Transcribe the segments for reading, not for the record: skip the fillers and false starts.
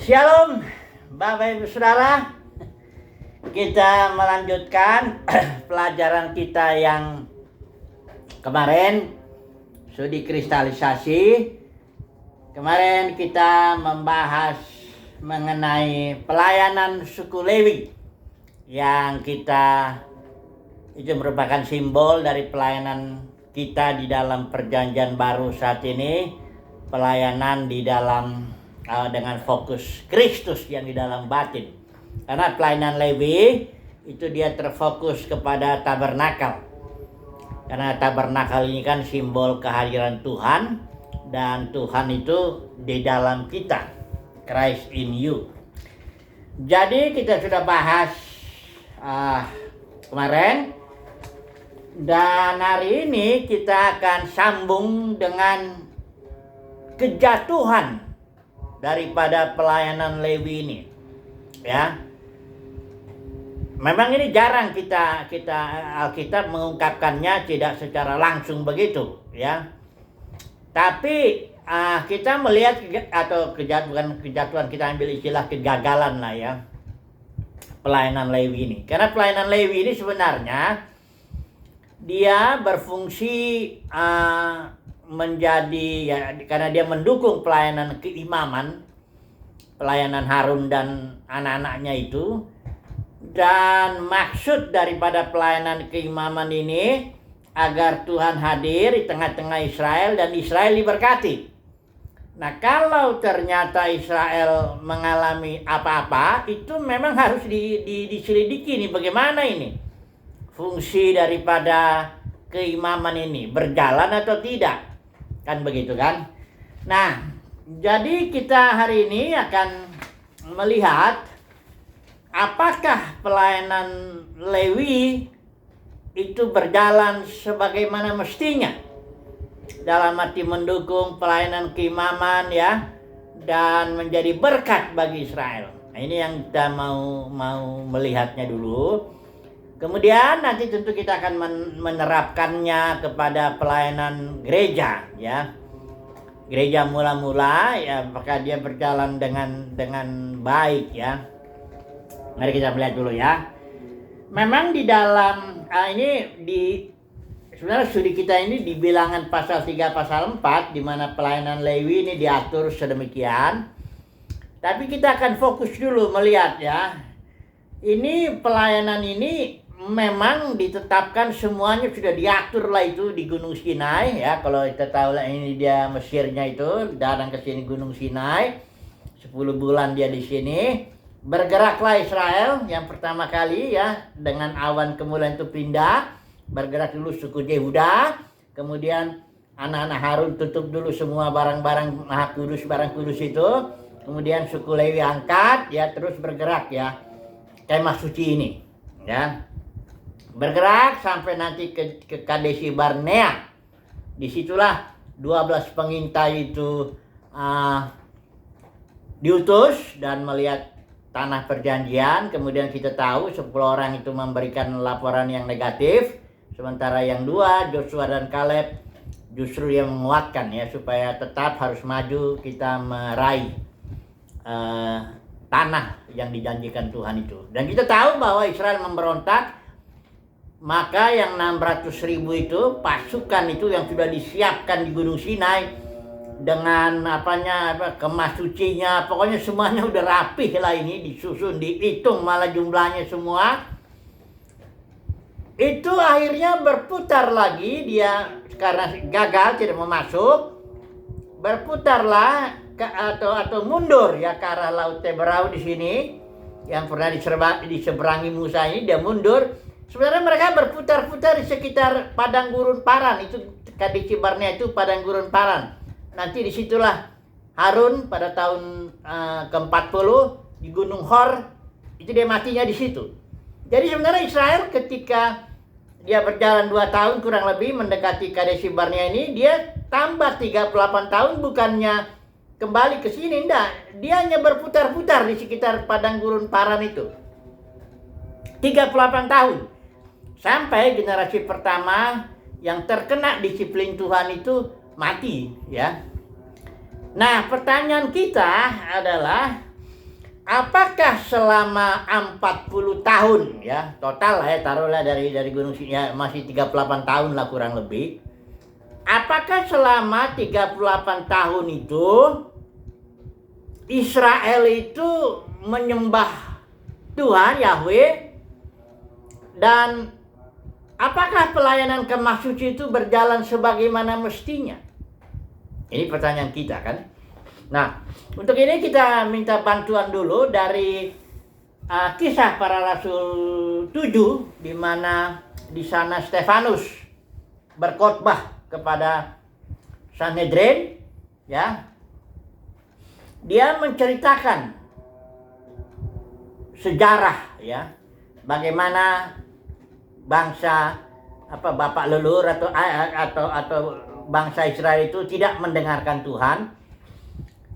Shalom, Bapak Ibu Saudara. Kita melanjutkan pelajaran kita yang kemarin studi kristalisasi. Kemarin kita membahas mengenai pelayanan suku Lewi yang kita itu merupakan simbol dari pelayanan kita di dalam perjanjian baru saat ini, pelayanan di dalam dengan fokus Kristus yang di dalam batin. Karena pelayanan Lewi itu dia terfokus kepada tabernakel. Karena tabernakel ini kan simbol kehadiran Tuhan, dan Tuhan itu di dalam kita, Christ in you. Jadi kita sudah bahas kemarin, dan hari ini kita akan sambung dengan kejatuhan daripada pelayanan Lewi ini, ya. Memang ini jarang kita Alkitab mengungkapkannya tidak secara langsung begitu, ya. Tapi kita melihat bukan kejatuhan, kita ambil istilah kegagalan lah, ya, pelayanan Lewi ini. Karena pelayanan Lewi ini sebenarnya dia berfungsi menjadi, ya, karena dia mendukung pelayanan keimaman, pelayanan Harun dan anak-anaknya itu. Dan maksud daripada pelayanan keimaman ini agar Tuhan hadir di tengah-tengah Israel dan Israel diberkati. Nah, kalau ternyata Israel mengalami apa-apa, itu memang harus diselidiki nih, bagaimana ini fungsi daripada keimaman ini, berjalan atau tidak. Kan begitu kan? Nah, jadi kita hari ini akan melihat apakah pelayanan Lewi itu berjalan sebagaimana mestinya, dalam arti mendukung pelayanan keimaman, ya, dan menjadi berkat bagi Israel. Nah, ini yang kita mau melihatnya dulu. Kemudian nanti tentu kita akan menerapkannya kepada pelayanan gereja, ya. Gereja mula-mula, ya, apakah dia berjalan dengan baik, ya. Mari kita melihat dulu, ya. Memang di dalam sebenarnya studi kita ini di Bilangan pasal 3 pasal 4, di mana pelayanan Lewi ini diatur sedemikian. Tapi kita akan fokus dulu melihat, ya. Ini pelayanan ini memang ditetapkan semuanya sudah diatur lah itu di Gunung Sinai, ya. Kalau kita tahu lah ini dia Mesirnya itu datang ke sini Gunung Sinai, 10 bulan dia di sini. Bergeraklah Israel yang pertama kali, ya, dengan awan kemuliaan itu pindah, bergerak dulu suku Yehuda, kemudian anak-anak Harun tutup dulu semua barang-barang Maha Kudus, barang kudus itu, kemudian suku Lewi angkat, ya, terus bergerak, ya, kemah suci ini, ya. Bergerak sampai nanti ke Kadesi Barnea. Disitulah 12 pengintai itu diutus dan melihat tanah perjanjian. Kemudian kita tahu 10 orang itu memberikan laporan yang negatif, sementara yang 2, Joshua dan Kaleb, justru yang menguatkan, ya, supaya tetap harus maju kita meraih tanah yang dijanjikan Tuhan itu. Dan kita tahu bahwa Israel memberontak. Maka yang 600.000 itu pasukan itu yang sudah disiapkan di Gunung Sinai dengan kemah sucinya, pokoknya semuanya udah rapih lah, ini disusun, dihitung malah jumlahnya semua. Itu akhirnya berputar lagi, dia karena gagal tidak mau masuk, berputarlah atau mundur, ya, ke arah Laut Teberau di sini yang pernah diseberangi Musa ini, dia mundur. Sebenarnya mereka berputar-putar di sekitar padang gurun Paran, itu Kadesi Barnea itu padang gurun Paran. Nanti disitulah Harun pada tahun ke-40 di Gunung Hor, itu dia matinya di situ. Jadi sebenarnya Israel ketika dia berjalan 2 tahun kurang lebih mendekati Kadesi Barnea ini, dia tambah 38 tahun, bukannya kembali ke sini, enggak. Dia hanya berputar-putar di sekitar padang gurun Paran itu. 38 tahun. Sampai generasi pertama yang terkena disiplin Tuhan itu mati, ya. Nah, pertanyaan kita adalah apakah selama 40 tahun ya, total lah ya, taruhlah dari Gunung Sinai masih 38 tahun lah kurang lebih. Apakah selama 38 tahun itu Israel itu menyembah Tuhan Yahweh, dan apakah pelayanan kemah suci itu berjalan sebagaimana mestinya? Ini pertanyaan kita kan. Nah, untuk ini kita minta bantuan dulu dari Kisah Para Rasul 7, di mana di sana Stefanus berkhotbah kepada Sanhedrin, ya. Dia menceritakan sejarah, ya, bagaimana bangsa bapak leluhur atau bangsa Israel itu tidak mendengarkan Tuhan.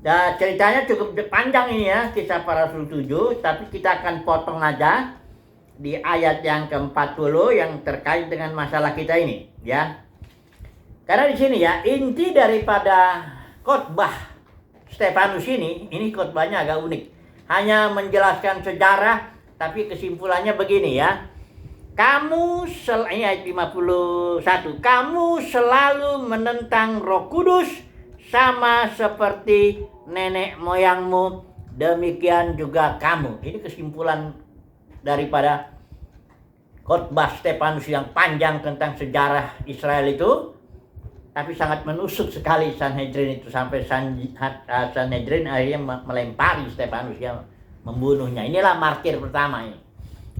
Dan ceritanya cukup panjang ini ya, Kisah Para Rasul 7, tapi kita akan potong aja di ayat yang ke-40 yang terkait dengan masalah kita ini, ya. Karena di sini ya, inti daripada khotbah Stefanus ini khotbahnya agak unik. Hanya menjelaskan sejarah, tapi kesimpulannya begini ya. Ini ayat 51. Kamu selalu menentang Roh Kudus sama seperti nenek moyangmu, demikian juga kamu. Ini kesimpulan daripada khotbah Stefanus yang panjang tentang sejarah Israel itu. Tapi sangat menusuk sekali Sanhedrin itu, sampai Sanhedrin akhirnya melempari Stefanus, ya, membunuhnya. Inilah martir pertama ini.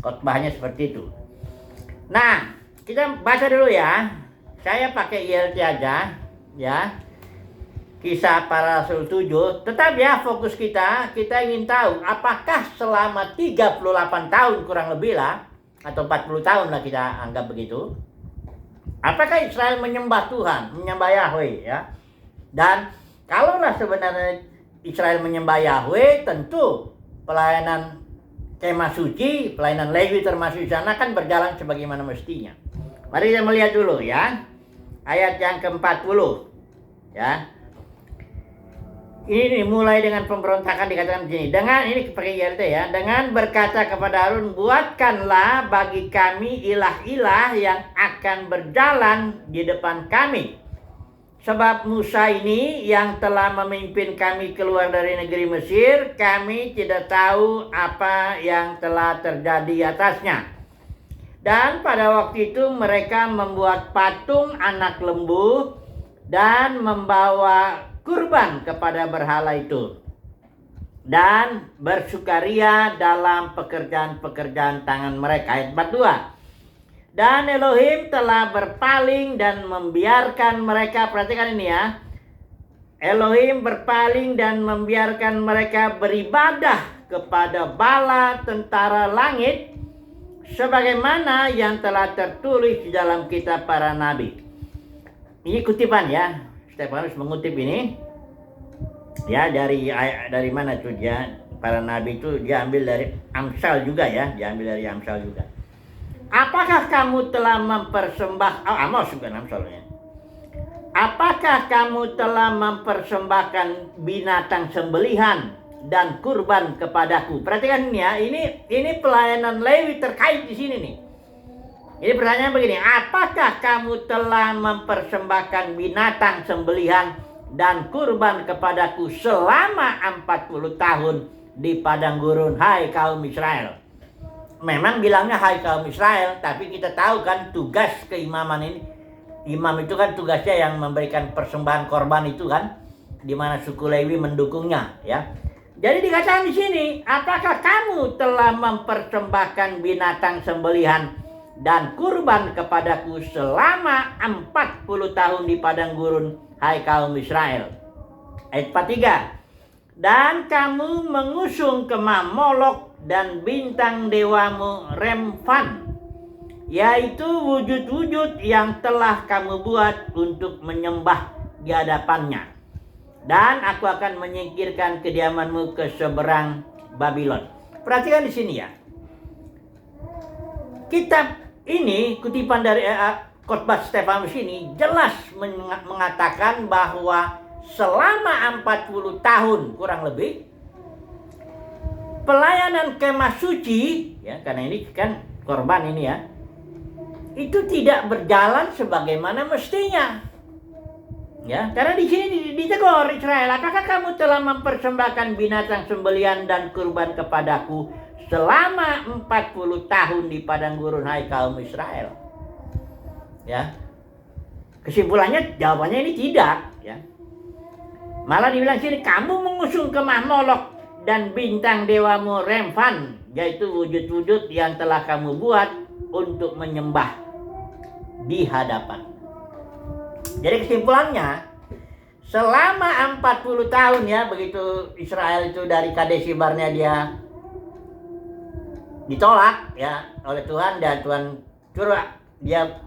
Khotbahnya seperti itu. Nah, kita baca dulu ya. Saya pakai ILT aja, ya. Kisah Para Rasul 7. Tetap ya, fokus kita ingin tahu apakah selama 38 tahun kurang lebih lah, atau 40 tahun lah kita anggap begitu, apakah Israel menyembah Tuhan, menyembah Yahweh, ya. Dan kalaulah sebenarnya Israel menyembah Yahweh, tentu pelayanan kemah suci, pelayanan Lewi termasuk di sana kan berjalan sebagaimana mestinya. Mari kita melihat dulu ya. Ayat yang ke-40. Ya. Ini mulai dengan pemberontakan dikatakan begini. Ini pakai ILT ya. Dengan berkata kepada Harun, buatkanlah bagi kami ilah-ilah yang akan berjalan di depan kami. Sebab Musa ini yang telah memimpin kami keluar dari negeri Mesir, kami tidak tahu apa yang telah terjadi atasnya. Dan pada waktu itu mereka membuat patung anak lembu dan membawa kurban kepada berhala itu, dan bersukaria dalam pekerjaan-pekerjaan tangan mereka. Ayat 42. Dan Elohim telah berpaling dan membiarkan mereka, perhatikan ini ya, Elohim berpaling dan membiarkan mereka beribadah kepada bala tentara langit, sebagaimana yang telah tertulis di dalam kitab para nabi. Ini kutipan ya, Stefanus mengutip ini ya, dari mana tuh dia, para nabi itu dia ambil dari Amsal juga ya, diambil dari Amsal juga. Apakah kamu telah Amos bukan Amsal ya. Apakah kamu telah mempersembahkan binatang sembelihan dan kurban kepadaku? Perhatikan ini ya, ini pelayanan Lewi terkait di sini nih. Ini pertanyaan begini, apakah kamu telah mempersembahkan binatang sembelihan dan kurban kepadaku selama 40 tahun di padang gurun, hai kaum Israel? Memang bilangnya hai kaum Israel, tapi kita tahu kan tugas keimaman ini. Imam itu kan tugasnya yang memberikan persembahan korban itu kan, di mana suku Lewi mendukungnya ya. Jadi dikatakan di sini, apakah kamu telah mempersembahkan binatang sembelihan dan kurban kepadaku selama 40 tahun di padang gurun, hai kaum Israel? Ayat 43. Dan kamu mengusung kemah Molok dan bintang dewamu Remfan, yaitu wujud-wujud yang telah kamu buat untuk menyembah di hadapannya. Dan aku akan menyingkirkan kediamanmu ke seberang Babylon. Perhatikan di sini ya. Kitab ini, kutipan dari khotbah Stefanus ini jelas mengatakan bahwa selama 40 tahun kurang lebih pelayanan kemah suci, ya, karena ini kan korban ini ya, itu tidak berjalan sebagaimana mestinya. Ya, karena di sini ditegur Israel, apakah kamu telah mempersembahkan binatang sembelian dan kurban kepadaku selama 40 tahun di padang gurun, hai kaum Israel? Ya, kesimpulannya jawabannya ini tidak. Ya, malah dibilang sini, kamu mengusung kemah Molok dan bintang dewamu Remfan, yaitu wujud-wujud yang telah kamu buat untuk menyembah di hadapan. Jadi kesimpulannya, selama 40 tahun ya, begitu Israel itu dari Kadesh Barnea dia ditolak ya oleh Tuhan, dan Tuhan suruh dia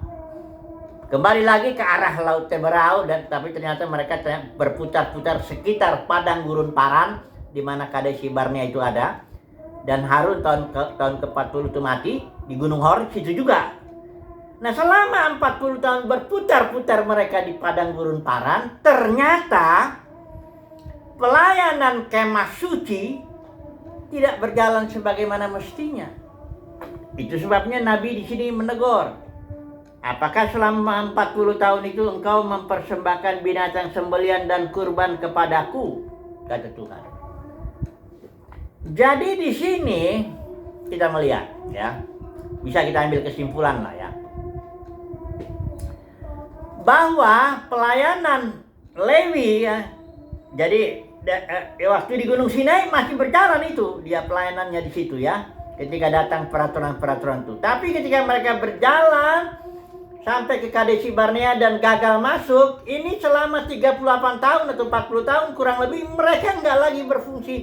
kembali lagi ke arah Laut Teberau, dan tapi ternyata mereka berputar-putar sekitar padang gurun Paran di mana Kadesh Barnea itu ada, dan Harun tahun ke-40 itu mati di Gunung Hor situ juga. Nah, selama 40 tahun berputar-putar mereka di padang gurun Paran, ternyata pelayanan kemah suci tidak berjalan sebagaimana mestinya. Itu sebabnya Nabi di sini menegur. Apakah selama 40 tahun itu engkau mempersembahkan binatang sembelian dan kurban kepadaku? Kata Tuhan. Jadi di sini kita melihat ya, bisa kita ambil kesimpulan lah ya, bahwa pelayanan Lewi ya, jadi waktu di Gunung Sinai masih berjalan itu dia pelayanannya di situ ya, ketika datang peraturan-peraturan itu. Tapi ketika mereka berjalan sampai ke Kadesh Barnea dan gagal masuk, ini selama 38 tahun atau 40 tahun kurang lebih mereka nggak lagi berfungsi.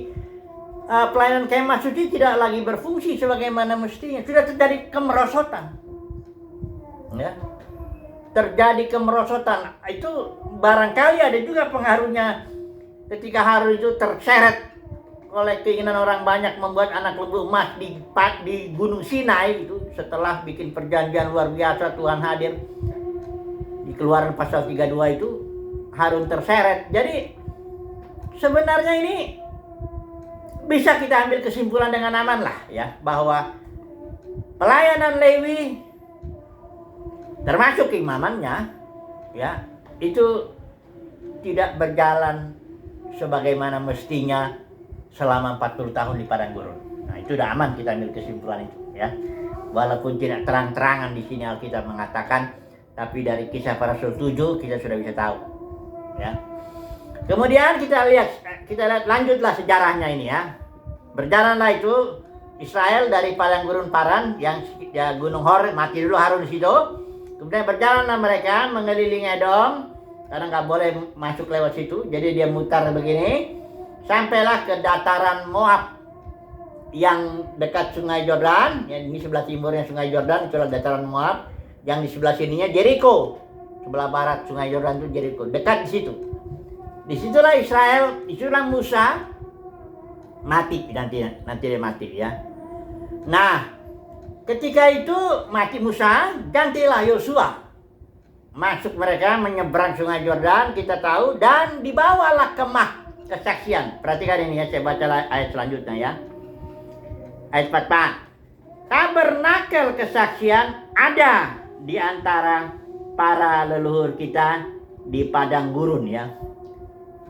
Pelayanan kemah suci tidak lagi berfungsi sebagaimana mestinya. Sudah terjadi kemerosotan. Ya. Terjadi kemerosotan. Itu barangkali ada juga pengaruhnya ketika Harun itu terseret oleh keinginan orang banyak membuat anak lembu emas di Gunung Sinai itu, setelah bikin perjanjian luar biasa Tuhan hadir di Keluaran pasal 32 itu, Harun terseret. Jadi sebenarnya ini bisa kita ambil kesimpulan dengan aman lah ya, bahwa pelayanan Lewi termasuk imamannya ya, itu tidak berjalan sebagaimana mestinya selama 40 tahun di padang gurun. Nah, itu udah aman kita ambil kesimpulan itu ya. Walaupun tidak terang-terangan di sini Alkitab mengatakan, tapi dari Kisah Para Rasul 7 kita sudah bisa tahu ya. Kemudian kita lihat lanjutlah sejarahnya ini ya. Berjalanlah itu Israel dari padang gurun Paran yang ya, Gunung Hor, mati dulu Harun di situ. Kemudian berjalanlah mereka mengelilingi Edom, karena nggak boleh masuk lewat situ, jadi dia mutar begini, sampailah ke dataran Moab yang dekat Sungai Yordan. Ya, ini sebelah timurnya Sungai Yordan, itulah dataran Moab. Yang di sebelah sininya Jericho, sebelah barat Sungai Yordan itu Jericho, dekat di situ. Disitulah Israel, disitulah Musa mati, nanti dia mati ya. Nah, ketika itu mati Musa, gantilah Yosua. Masuk mereka menyeberang Sungai Yordan, kita tahu, dan dibawalah kemah kesaksian. Perhatikan ini ya, saya baca ayat selanjutnya ya. Ayat 44. Tabernakel kesaksian ada di antara para leluhur kita di padang gurun ya.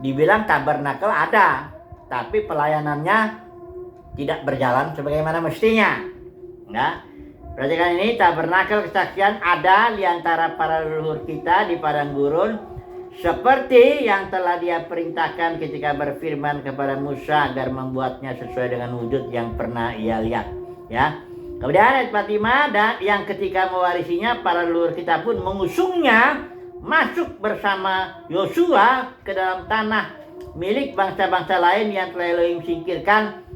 Dibilang tabernakel ada, tapi pelayanannya tidak berjalan sebagaimana mestinya. Nah, perhatikan ini, tabernakel kesaksian ada di antara para leluhur kita di padang gurun, seperti yang telah dia perintahkan ketika berfirman kepada Musa agar membuatnya sesuai dengan wujud yang pernah ia lihat. Ya. Kemudian ayat 45, dan yang ketika mewarisinya para leluhur kita pun mengusungnya masuk bersama Yosua ke dalam tanah milik bangsa-bangsa lain yang telah Elohim singkirkan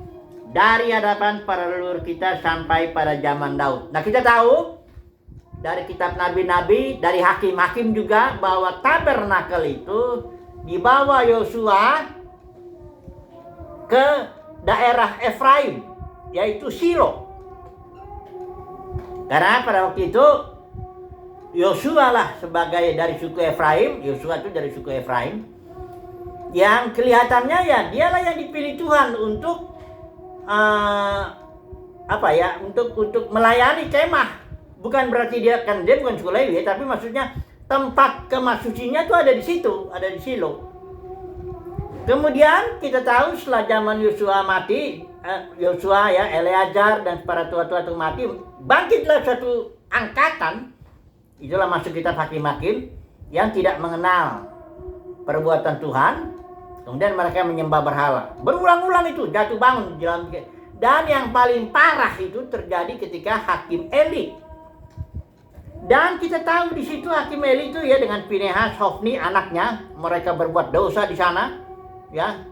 dari hadapan para leluhur kita sampai pada zaman Daud. Nah, kita tahu dari kitab nabi-nabi, dari hakim-hakim juga, bahwa tabernakel itu dibawa Yosua ke daerah Efraim, yaitu Silo. Karena pada waktu itu Yosua lah sebagai dari suku Efraim, Yosua itu dari suku Efraim, yang kelihatannya ya dialah yang dipilih Tuhan untuk untuk melayani kemah. Bukan berarti dia bukan suku Lewi, tapi maksudnya tempat kemah sucinya itu ada di situ, ada di Shilo. Kemudian kita tahu setelah zaman Yosua mati, Eleazar dan para tua-tua itu mati, bangkitlah suatu angkatan, itulah masuk kitab Hakim-Hakim, yang tidak mengenal perbuatan Tuhan. Kemudian mereka menyembah berhala. Berulang-ulang itu jatuh bangun di dalam. Dan yang paling parah itu terjadi ketika Hakim Eli. Dan kita tahu di situ Hakim Eli itu ya dengan Pinehas, Hofni anaknya, mereka berbuat dosa di sana. Ya,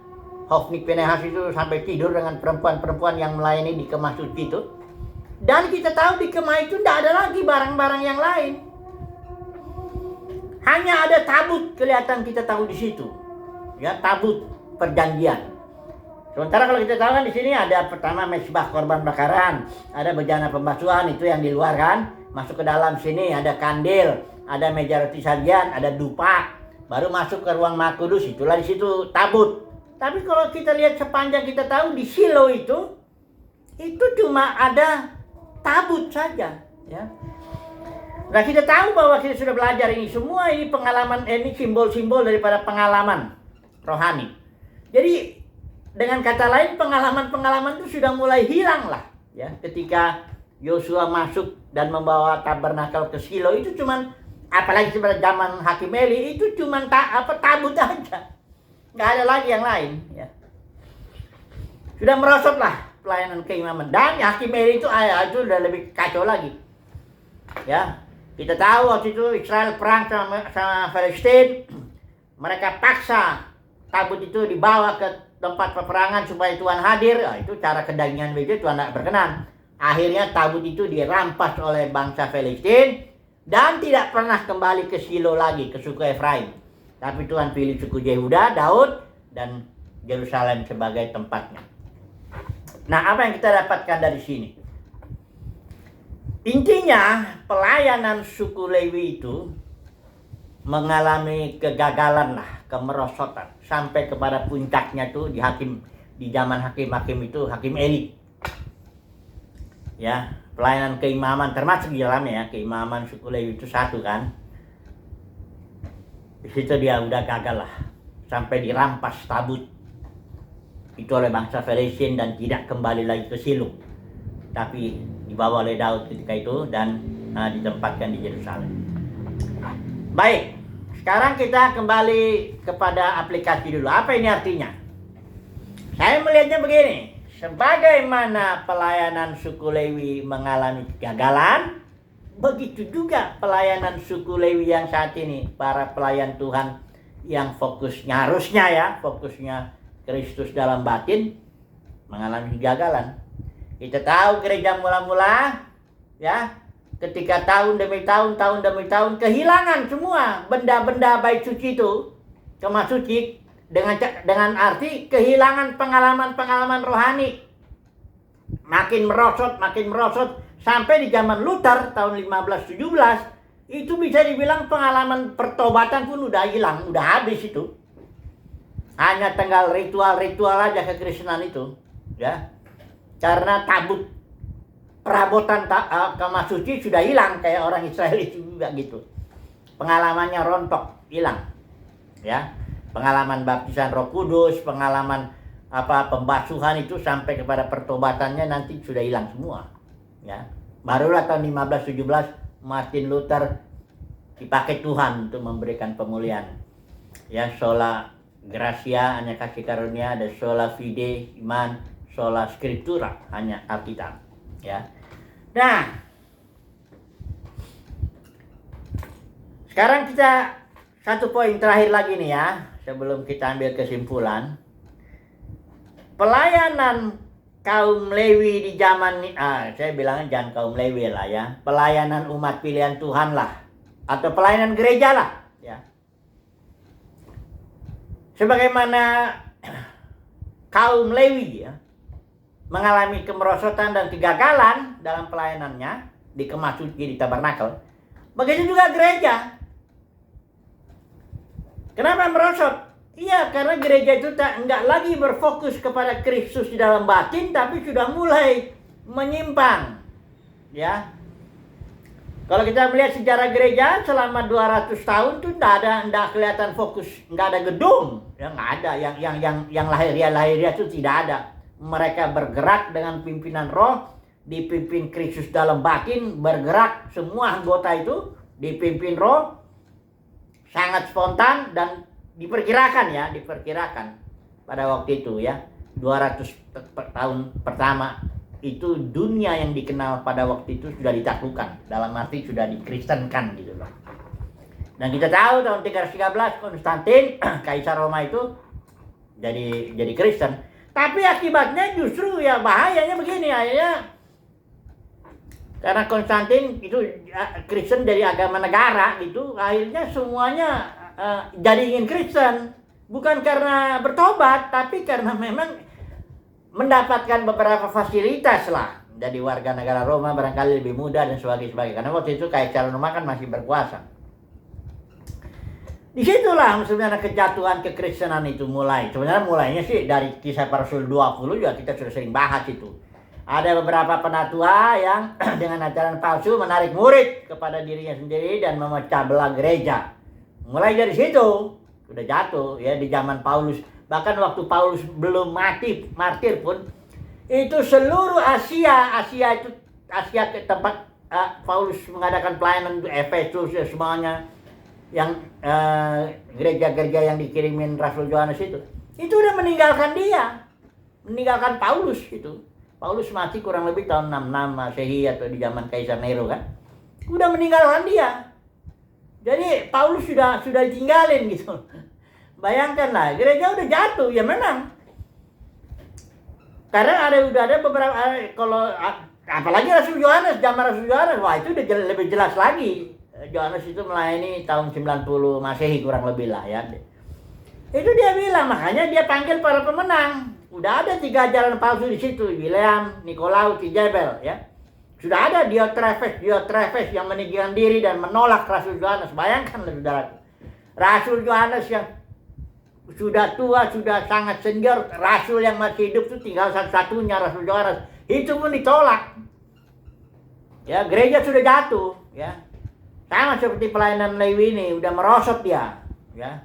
Hofni Pinehas itu sampai tidur dengan perempuan-perempuan yang melayani di kemah suci itu. Dan kita tahu di kemah itu tidak ada lagi barang-barang yang lain. Hanya ada tabut kelihatan kita tahu di situ. Ya, tabut perjanjian. Sementara kalau kita tahu kan di sini ada pertama mezbah korban bakaran, ada bejana pembasuhan itu yang di luar kan. Masuk ke dalam sini ada kandil, ada meja roti sajian, ada dupa. Baru masuk ke ruang Maha Kudus, itulah di situ tabut. Tapi kalau kita lihat sepanjang kita tahu di Shilo itu cuma ada tabut saja, ya. Nah, kita tahu bahwa kita sudah belajar ini semua, ini pengalaman, ini simbol-simbol daripada pengalaman rohani. Jadi dengan kata lain pengalaman-pengalaman itu sudah mulai hilang lah, ya. Ketika Yosua masuk dan membawa tabernakel ke Shilo itu cuman, apalagi pada zaman Hakim Eli itu cuman tabut aja, nggak ada lagi yang lain, ya. Sudah merosot lah pelayanan keimaman. Dan Hakim Eli itu udah lebih kacau lagi, ya. Kita tahu waktu itu Israel perang sama Palestina, mereka paksa tabut itu dibawa ke tempat peperangan supaya Tuhan hadir. Itu cara kedagingan begitu, Tuhan tidak berkenan. Akhirnya tabut itu dirampas oleh bangsa Palestina dan tidak pernah kembali ke Shilo lagi, ke suku Efraim. Tapi Tuhan pilih suku Yehuda, Daud, dan Yerusalem sebagai tempatnya. Nah, apa yang kita dapatkan dari sini? Intinya, pelayanan suku Lewi itu mengalami kegagalan lah, kemerosotan. Sampai kepada puncaknya tuh di zaman Hakim-Hakim itu, Hakim Eli. Ya, pelayanan keimaman termasuk di dalamnya ya, keimaman suku Lewi itu satu kan. Di situ dia udah gagal lah, sampai dirampas tabut itu oleh bangsa Filistin dan tidak kembali lagi ke Shilo, tapi dibawa oleh Daud ketika itu dan ditempatkan di Yerusalem. Baik, sekarang kita kembali kepada aplikasi dulu. Apa ini artinya? Saya melihatnya begini. Sebagaimana pelayanan suku Lewi mengalami kegagalan, begitu juga pelayanan suku Lewi yang saat ini, para pelayan Tuhan yang fokusnya fokusnya Kristus dalam batin, mengalami kegagalan. Kita tahu gereja mula-mula, ya, ketika tahun demi tahun kehilangan semua benda-benda bait suci itu, kemah suci, dengan arti kehilangan pengalaman-pengalaman rohani. Makin merosot sampai di zaman Luther tahun 1517 itu bisa dibilang pengalaman pertobatan pun udah hilang, udah habis itu. Hanya tinggal ritual-ritual aja kekristenan itu, ya. Karena tabut perabotan kemah suci sudah hilang, kayak orang Israel itu juga gitu. Pengalamannya rontok, hilang. Ya. Pengalaman baptisan Roh Kudus, pengalaman pembasuhan itu sampai kepada pertobatannya nanti sudah hilang semua. Ya. Barulah tahun 1517 Martin Luther dipakai Tuhan untuk memberikan pemulihan. Ya, sola gratia, hanya kasih karunia, ada sola fide, iman, sola scriptura, hanya Alkitab. Ya. Nah, sekarang kita satu poin terakhir lagi nih ya, sebelum kita ambil kesimpulan. Pelayanan kaum Lewi di zaman ini, saya bilangnya jangan kaum Lewi lah ya, pelayanan umat pilihan Tuhan lah, atau pelayanan gereja lah, ya. Sebagaimana kaum Lewi ya, mengalami kemerosotan dan kegagalan dalam pelayanannya di kemah suci, di tabernakel, begitu juga gereja. Kenapa merosot? Iya, karena gereja itu nggak lagi berfokus kepada Kristus di dalam batin, tapi sudah mulai menyimpang. Ya, kalau kita melihat sejarah gereja selama 200 tahun tuh nggak kelihatan fokus, nggak ada gedung, ya nggak ada yang lahiriah itu tidak ada. Mereka bergerak dengan pimpinan roh, dipimpin Kristus dalam batin, bergerak semua anggota itu dipimpin roh, sangat spontan dan diperkirakan pada waktu itu ya 200 tahun pertama. Itu dunia yang dikenal pada waktu itu sudah ditaklukkan, dalam arti sudah dikristenkan gitu loh. Dan kita tahu tahun 313 Konstantin Kaisar Roma itu jadi Kristen. Tapi akibatnya justru ya bahayanya begini, akhirnya karena Konstantin itu Kristen dari agama negara gitu, akhirnya semuanya jadi ingin Kristen, bukan karena bertobat, tapi karena memang mendapatkan beberapa fasilitas lah dari warga negara Roma, barangkali lebih mudah dan sebagainya. Karena waktu itu Kaisar Roma kan masih berkuasa. Disitulah sebenarnya kejatuhan kekristenan itu mulai. Sebenarnya mulainya sih dari Kisah Para Rasul 20 juga kita sudah sering bahas itu. Ada beberapa penatua yang dengan ajaran palsu menarik murid kepada dirinya sendiri dan memecah belah gereja. Mulai dari situ sudah jatuh ya di zaman Paulus. Bahkan waktu Paulus belum mati martir pun, itu seluruh Asia ke tempat Paulus mengadakan pelayanan, Efesus ya, semuanya yang gereja-gereja yang dikirimin Rasul Yohanes itu udah meninggalkan Paulus itu. Paulus mati kurang lebih tahun 66 Masehi atau di zaman Kaisar Nero kan, udah meninggalkan dia. Jadi Paulus sudah ditinggalin gitu. Bayangkanlah, gereja udah jatuh, ya memang. Karena udah ada beberapa, kalau apalagi Rasul Yohanes, zaman Rasul Yohanes, wah itu udah lebih jelas lagi. Yohanes itu melayani tahun 90 Masehi kurang lebih lah ya. Itu dia bilang, makanya dia panggil para pemenang. Udah ada 3 ajaran palsu di situ, William, Nikolaus, Jezebel ya. Sudah ada Diotrephes yang meninggikan diri dan menolak Rasul Yohanes. Bayangkan saudara, Rasul Yohanes yang sudah tua, sudah sangat senior, rasul yang masih hidup itu tinggal satu-satunya Rasul Yohanes. Itu pun ditolak. Ya, gereja sudah jatuh, ya. Sama seperti pelayanan Lewi ini, udah merosot dia, ya.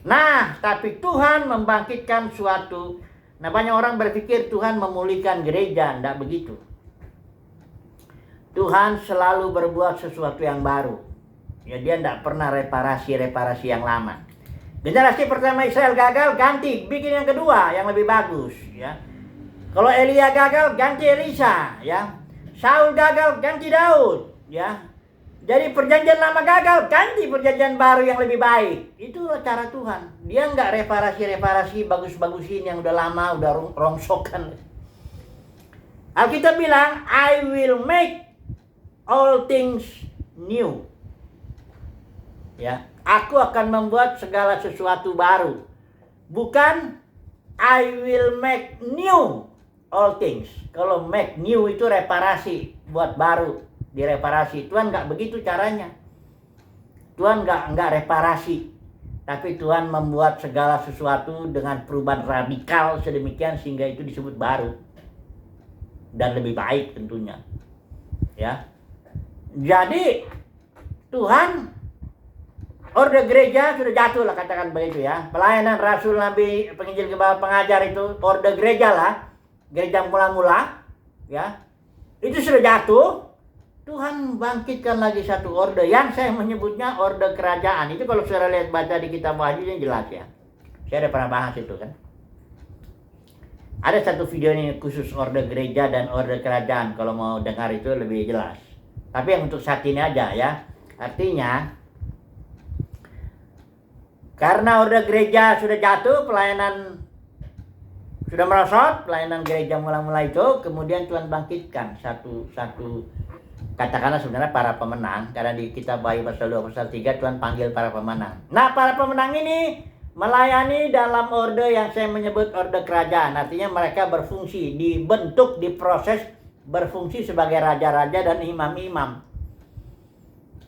Nah, tapi Tuhan membangkitkan suatu. Nah, banyak orang berpikir Tuhan memulihkan gereja, enggak begitu. Tuhan selalu berbuat sesuatu yang baru. Ya, dia enggak pernah reparasi yang lama. Generasi pertama Israel gagal, ganti, bikin yang kedua yang lebih bagus ya. Kalau Elia gagal, ganti Elisa ya. Saul gagal, ganti Daud ya. Jadi perjanjian lama gagal, ganti perjanjian baru yang lebih baik. Itulah cara Tuhan. Dia nggak reparasi bagus-bagusin yang udah lama, udah rongsokan. Alkitab bilang, I will make all things new. Ya. Aku akan membuat segala sesuatu baru. Bukan I will make new all things. Kalau make new itu reparasi, buat baru, direparasi. Tuhan nggak begitu caranya. Tuhan nggak reparasi, tapi Tuhan membuat segala sesuatu dengan perubahan radikal sedemikian sehingga itu disebut baru dan lebih baik tentunya. Ya, jadi Tuhan. Orde gereja sudah jatuh lah, katakan begitu ya. Pelayanan Rasul, Nabi, penginjil, gembala, pengajar itu orde gereja lah. Gereja mula-mula ya. Itu sudah jatuh. Tuhan bangkitkan lagi satu orde yang saya menyebutnya orde kerajaan. Itu kalau saudara lihat baca di kitab Wahyu jelas ya. Saya ada pernah bahas itu kan. Ada satu video ini khusus orde gereja dan orde kerajaan. Kalau mau dengar itu lebih jelas. Tapi yang untuk saat ini aja ya. Artinya karena orde gereja sudah jatuh, pelayanan sudah merosot, pelayanan gereja mula-mula itu, kemudian Tuhan bangkitkan satu katakanlah sebenarnya para pemenang, karena di kitab Wahyu pasal 2 pasal 3 Tuhan panggil para pemenang. Nah, para pemenang ini melayani dalam orde yang saya menyebut orde kerajaan. Artinya mereka berfungsi, dibentuk, diproses, berfungsi sebagai raja-raja dan imam-imam.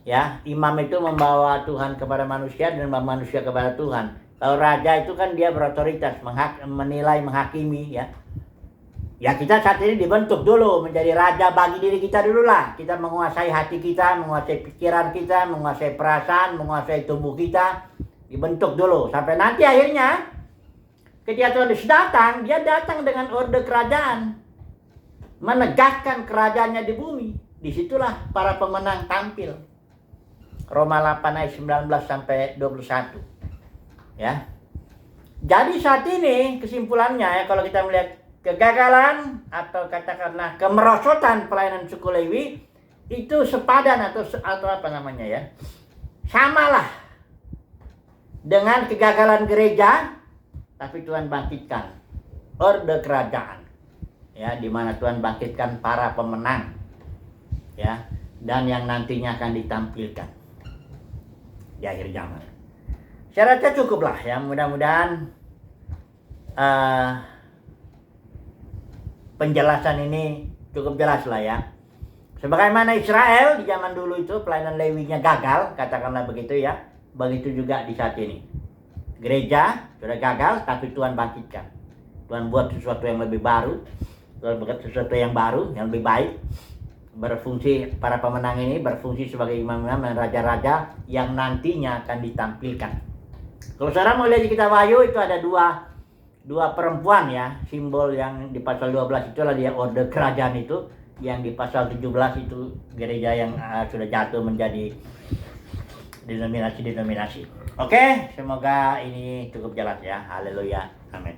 Ya, imam itu membawa Tuhan kepada manusia dan manusia kepada Tuhan. Kalau raja itu kan dia berotoritas, menilai, menghakimi ya. Ya kita saat ini dibentuk dulu menjadi raja bagi diri kita dulu lah. Kita menguasai hati kita, menguasai pikiran kita, menguasai perasaan, menguasai tubuh kita. Dibentuk dulu. Sampai nanti akhirnya ketika Tuhan Yesus datang, dia datang dengan orde kerajaan. Menegakkan kerajaannya di bumi. Disitulah para pemenang tampil. Roma 8 ayat 19 sampai 21. Ya. Jadi saat ini kesimpulannya ya, kalau kita melihat kegagalan atau katakanlah kemerosotan pelayanan suku Lewi itu sepadan atau apa namanya ya, samalah dengan kegagalan gereja, tapi Tuhan bangkitkan orde kerajaan ya, di mana Tuhan bangkitkan para pemenang ya, dan yang nantinya akan ditampilkan di akhir zaman. Saya rasa cukuplah ya, mudah-mudahan penjelasan ini cukup jelas lah ya. Sebagaimana Israel di zaman dulu itu pelayanan Lewinya gagal, katakanlah begitu ya. Begitu juga di saat ini. Gereja sudah gagal, tapi Tuhan bangkitkan. Tuhan buat sesuatu yang lebih baru. Tuhan buat sesuatu yang baru, yang lebih baik. Berfungsi, para pemenang ini berfungsi sebagai imam-imam dan raja-raja yang nantinya akan ditampilkan. Kalau saudara mau lihat di kitab Wahyu itu ada dua perempuan ya, simbol yang di pasal 12 itulah dia orde kerajaan itu, yang di pasal 17 itu gereja yang sudah jatuh menjadi denominasi-denominasi. Oke, semoga ini cukup jelas ya. Haleluya. Amin.